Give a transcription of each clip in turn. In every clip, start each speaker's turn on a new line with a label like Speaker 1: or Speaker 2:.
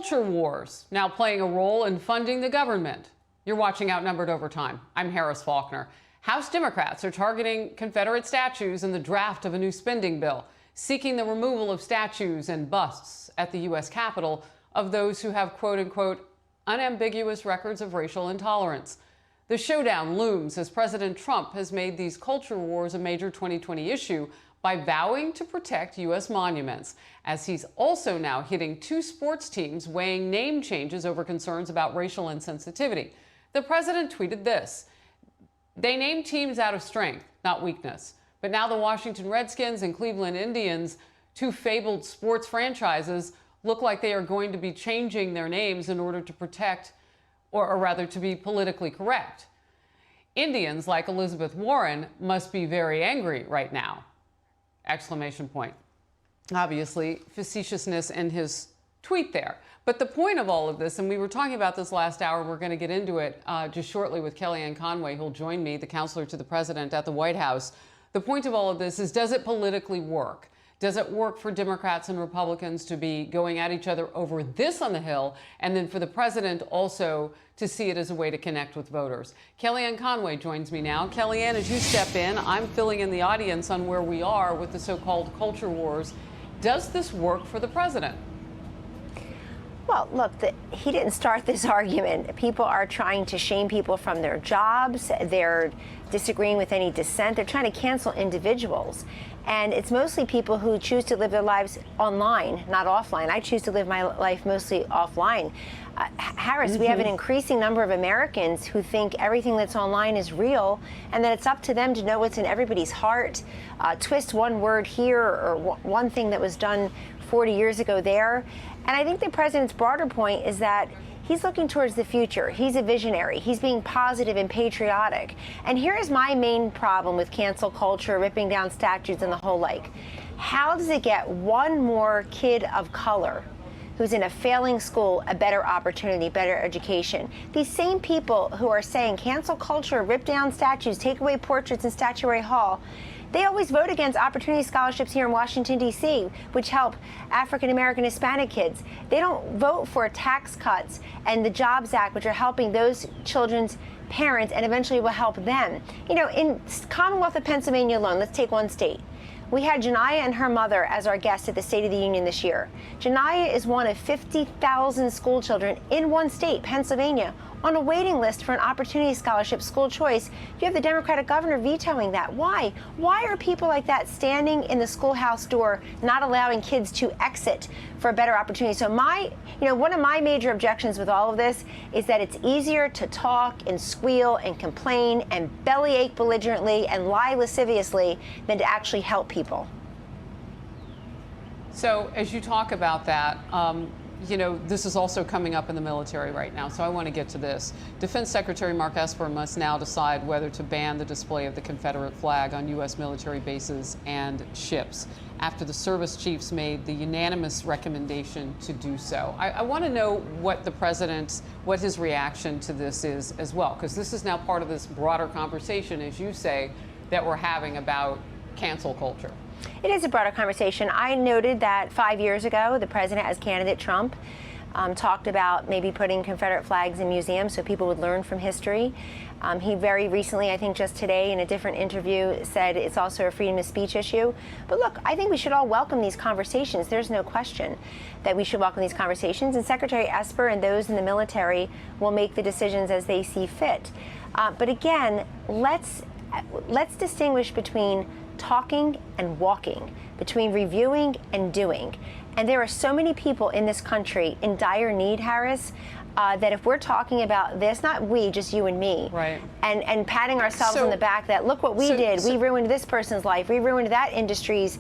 Speaker 1: Culture wars now playing a role in funding the government. You're watching Outnumbered Overtime. I'm Harris Faulkner. House Democrats are targeting Confederate statues in the draft of a new spending bill, seeking the removal of statues and busts at the U.S. Capitol of those who have quote-unquote unambiguous records of racial intolerance. The showdown looms as President Trump has made these culture wars a major 2020 issue by vowing to protect U.S. monuments, as he's also now hitting two sports teams weighing name changes over concerns about racial insensitivity. The president tweeted this: "They named teams out of strength, not weakness. But now the Washington Redskins and Cleveland Indians, two fabled sports franchises, look like they are going to be changing their names in order to protect, or rather to be politically correct. Indians like Elizabeth Warren must be very angry right now." Exclamation point. Obviously, facetiousness in his tweet there. But the point of all of this, and we were talking about this last hour, we're going to get into it just shortly with Kellyanne Conway, who'll join me, the counselor to the president at the White House. The point of all of this is, does it politically work? Does it work for Democrats and Republicans to be going at each other over this on the Hill, and then for the president also to see it as a way to connect with voters? Kellyanne Conway joins me now. Kellyanne, as you step in, I'm filling in the audience on where we are with the so-called culture wars. Does this work for the president?
Speaker 2: Well, look, he didn't start this argument. People are trying to shame people from their jobs. They're disagreeing with any dissent. They're trying to cancel individuals. And it's mostly people who choose to live their lives online, not offline. I choose to live my life mostly offline. Harris, we have an increasing number of Americans who think everything that's online is real and that it's up to them to know what's in everybody's heart. Twist one word here or one thing that was done 40 years ago there. And I think the president's broader point is that he's looking towards the future. He's a visionary. He's being positive and patriotic. And here's my main problem with cancel culture, ripping down statues and the whole like. How does it get one more kid of color who's in a failing school a better opportunity, better education? These same people who are saying cancel culture, rip down statues, take away portraits in Statuary Hall, they always vote against opportunity scholarships here in Washington, D.C., which help African-American Hispanic kids. They don't vote for tax cuts and the Jobs Act, which are helping those children's parents and eventually will help them. You know, in Commonwealth of Pennsylvania alone, let's take one state. We had Janiyah and her mother as our guests at the State of the Union this year. Janiyah is one of 50,000 school children in one state, Pennsylvania, on a waiting list for an opportunity scholarship, school choice. You have the Democratic governor vetoing that. Why? Why are people like that standing in the schoolhouse door, not allowing kids to exit for a better opportunity? So one of my major objections with all of this is that it's easier to talk and squeal and complain and bellyache belligerently and lie lasciviously than to actually help people.
Speaker 1: So as you talk about that, this is also coming up in the military right now, so I want to get to this. Defense Secretary Mark Esper must now decide whether to ban the display of the Confederate flag on U.S. military bases and ships after the service chiefs made the unanimous recommendation to do so. I want to know what what his reaction to this is as well, because this is now part of this broader conversation, as you say, that we're having about cancel culture.
Speaker 2: It is a broader conversation. I noted that 5 years ago, the president, as candidate Trump, talked about maybe putting Confederate flags in museums so people would learn from history. He very recently, I think just today in a different interview, said it's also a freedom of speech issue. But look, I think we should all welcome these conversations. There's no question that we should welcome these conversations. And Secretary Esper and those in the military will make the decisions as they see fit. But again, let's distinguish between talking and walking, between reviewing and doing. And there are so many people in this country in dire need, Harris, that if we're talking about this, not we, just you and me,
Speaker 1: right,
Speaker 2: and patting ourselves on the back that, look what we did, we ruined this person's life, we ruined that industry's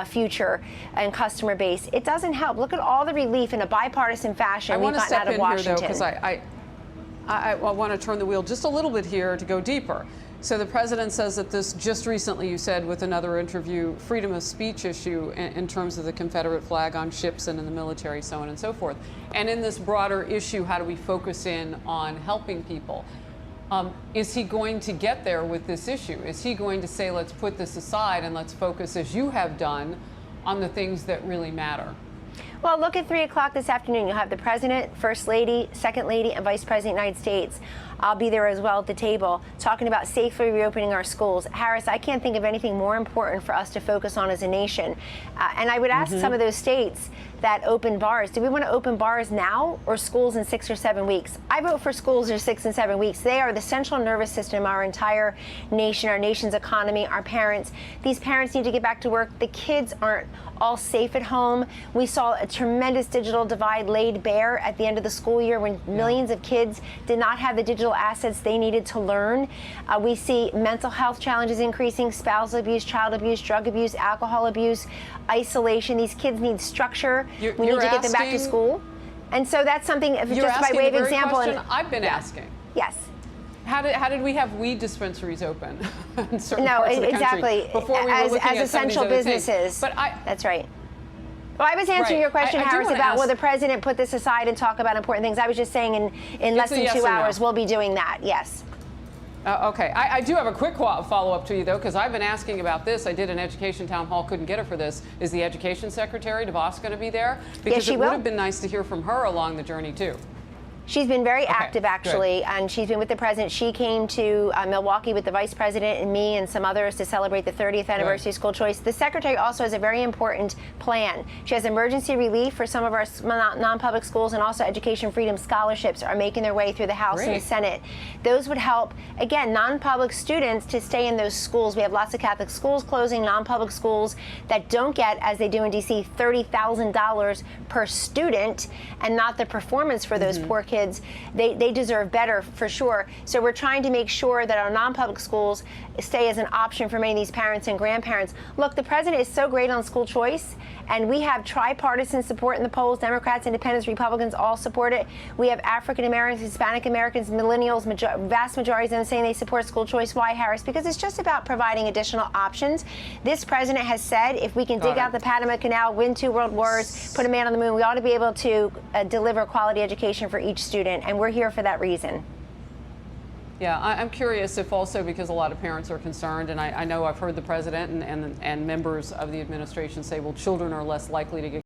Speaker 2: future and customer base, it doesn't help. Look at all the relief in a bipartisan fashion we've gotten out of Washington.
Speaker 1: I want to step in here, though, because I want to turn the wheel just a little bit here to go deeper. So the president says that this, just recently you said with another interview, freedom of speech issue in terms of the Confederate flag on ships and in the military, so on and so forth. And in this broader issue, how do we focus in on helping people? Is he going to get there with this issue? Is he going to say, let's put this aside and let's focus, as you have done, on the things that really matter?
Speaker 2: Well, look at 3 o'clock this afternoon. You'll have the President, First Lady, Second Lady, and Vice President of the United States. I'll be there as well at the table talking about safely reopening our schools. Harris, I can't think of anything more important for us to focus on as a nation. And I would ask some of those states that open bars, do we want to open bars now or schools in 6 or 7 weeks? I vote for schools in 6 and 7 weeks. They are the central nervous system, our entire nation, our nation's economy, our parents. These parents need to get back to work. The kids aren't all safe at home. We saw a tremendous digital divide laid bare at the end of the school year when millions of kids did not have the digital assets they needed to learn. We see mental health challenges increasing, spousal abuse, child abuse, drug abuse, alcohol abuse, isolation. These kids need structure. We need to get them back to school. And so that's something, just by way of example.
Speaker 1: And I've been asking.
Speaker 2: Yes.
Speaker 1: How did we have weed dispensaries open in certain
Speaker 2: No,
Speaker 1: parts of the
Speaker 2: exactly.
Speaker 1: country before we were looking
Speaker 2: as
Speaker 1: at some of these
Speaker 2: essential
Speaker 1: other things?
Speaker 2: businesses.
Speaker 1: But
Speaker 2: that's right. Well, I was answering your question, Harris, about will the president put this aside and talk about important things. I was just saying in less than 2 hours, we'll be doing that. Yes.
Speaker 1: Okay. I do have a quick follow-up to you, though, because I've been asking about this. I did an education town hall, couldn't get her for this. Is the education secretary, DeVos, going to be there? Because
Speaker 2: she
Speaker 1: it
Speaker 2: will.
Speaker 1: would have been nice to hear from her along the journey, too.
Speaker 2: She's been very active, actually,
Speaker 1: good.
Speaker 2: and she's been with the president. She came to Milwaukee with the vice president and me and some others to celebrate the 30th anniversary of school choice. The secretary also has a very important plan. She has emergency relief for some of our non-public schools, and also education freedom scholarships are making their way through the House and the Senate. Those would help, again, non-public students to stay in those schools. We have lots of Catholic schools closing, non-public schools that don't get, as they do in D.C., $30,000 per student, and not the performance for those poor kids. They deserve better, for sure. So we're trying to make sure that our non-public schools stay as an option for many of these parents and grandparents. Look, the president is so great on school choice, and we have tripartisan support in the polls. Democrats, Independents, Republicans all support it. We have African Americans, Hispanic Americans, millennials, vast majority of them saying they support school choice. Why, Harris? Because it's just about providing additional options. This president has said if we can dig out the Panama Canal, win 2 world wars, put a man on the moon, we ought to be able to deliver quality education for each student, and we're here for that reason.
Speaker 1: Yeah, I'm curious if also, because a lot of parents are concerned, and I know I've heard the president and members of the administration say, well, children are less likely to get